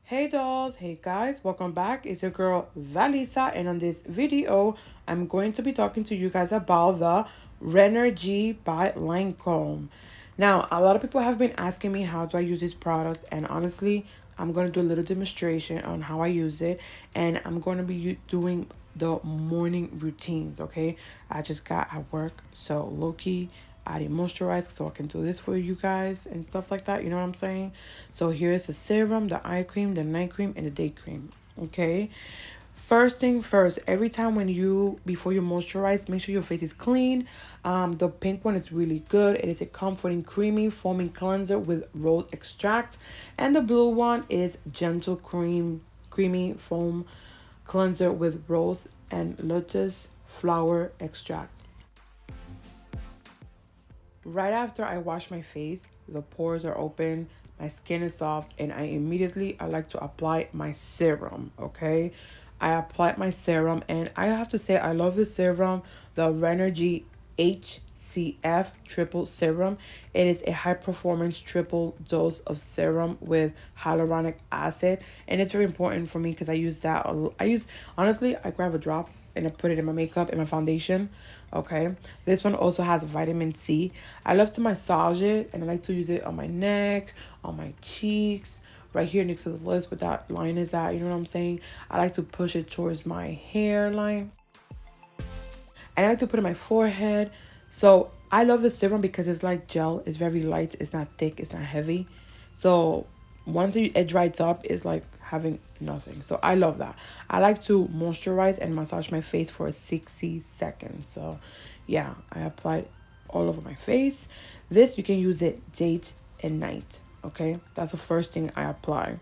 Hey dolls, hey guys, welcome back. It's your girl Valisa, and on this video, I'm going to be talking to you guys about the Renergie by Lancome. Now, a lot of people have been asking me how do I use these products, and honestly, I'm going to do a little demonstration on how I use it, and I'm going to be doing the morning routines, okay? I just got at work, so low-key, I didn't moisturize so I can do this for you guys and stuff like that. You know what I'm saying? So here's the serum, the eye cream, the night cream, and the day cream. Okay. First thing first, every time before you moisturize, make sure your face is clean. The pink one is really good. It is a comforting, creamy, foaming cleanser with rose extract. And the blue one is gentle creamy foam cleanser with rose and lotus flower extract. Right after I wash my face, the pores are open, my skin is soft, and I like to apply my serum, okay? I applied my serum, and I have to say I love the serum, the Renergie HCF triple serum. It is a high performance triple dose of serum with hyaluronic acid, and it's very important for me because I use that. Honestly, I grab a drop and I put it in my makeup and my foundation. Okay, this one also has vitamin C. I love to massage it, and I like to use it on my neck, on my cheeks, right here next to the lips where that line is at. You know what I'm saying? I like to push it towards my hairline, and I like to put it on my forehead. So I love this serum because it's like gel. It's very light. It's not thick. It's not heavy. So once it dries up, it's like having nothing. So I love that. I like to moisturize and massage my face for 60 seconds. So yeah, I applied all over my face. This, you can use it day and night. Okay, that's the first thing I apply.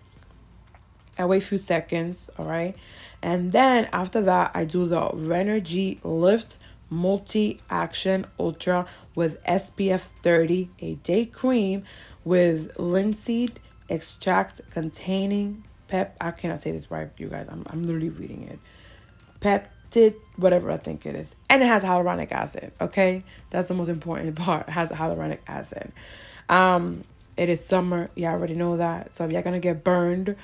I wait a few seconds, all right? And then after that, I do the Renergie Lift Multi-Action Ultra with SPF 30, a day cream with linseed extract containing I cannot say this right, you guys. I'm literally reading it. Peptide, whatever I think it is. And it has hyaluronic acid, okay? That's the most important part. It has hyaluronic acid. It is summer. You already know that. So if you're going to get burned,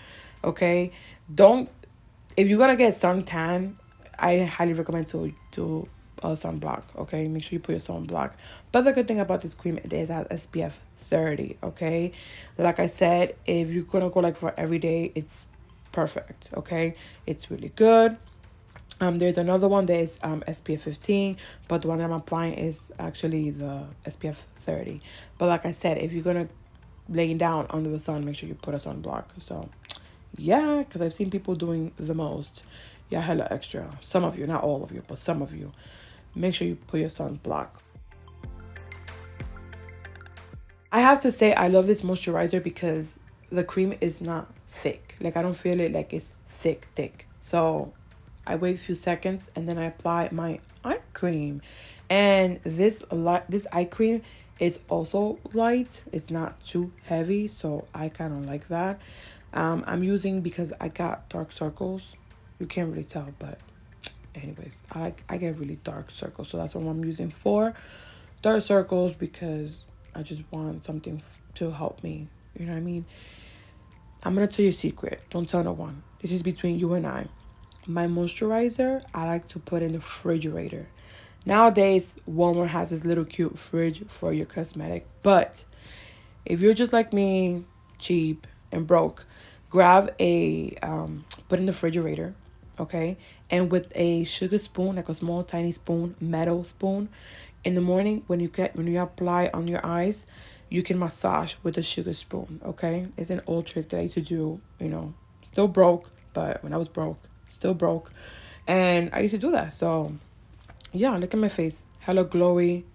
okay, if you're going to get suntan, I highly recommend to do sunblock, okay? Make sure you put your sunblock. But the good thing about this cream is that SPF 30, okay? Like I said, if you're going to go like for every day, it's perfect, okay? It's really good. There's another one that is SPF 15, but the one that I'm applying is actually the SPF 30. But like I said, if you're going to lay down under the sun, make sure you put a sunblock. So yeah, because I've seen people doing the most. Yeah, hella extra. Some of you, not all of you, but some of you. Make sure you put your sunblock. I have to say I love this moisturizer because the cream is not thick. Like I don't feel it like it's thick. So I wait a few seconds and then I apply my eye cream. And this eye cream is also light. It's not too heavy, so I kind of like that. I'm using because I got dark circles. You can't really tell, but anyways, I get really dark circles, so that's what I'm using for dark circles, because I just want something to help me. You know what I mean? I'm gonna tell you a secret. Don't tell no one. This is between you and I. My moisturizer, I like to put in the refrigerator. Nowadays, Walmart has this little cute fridge for your cosmetic. But if you're just like me, cheap and broke, grab put in the refrigerator, okay? And with a sugar spoon, like a small tiny spoon, metal spoon, in the morning when you apply on your eyes, you can massage with a sugar spoon, okay? It's an old trick that I used to do, still broke, but when I was broke, still broke. And I used to do that. So yeah, look at my face. Hella glowy,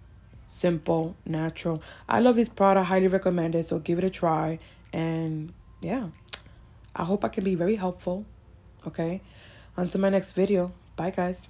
simple, natural. I love this product, highly recommend it. So give it a try. And yeah, I hope I can be very helpful. Okay. Until my next video. Bye, guys.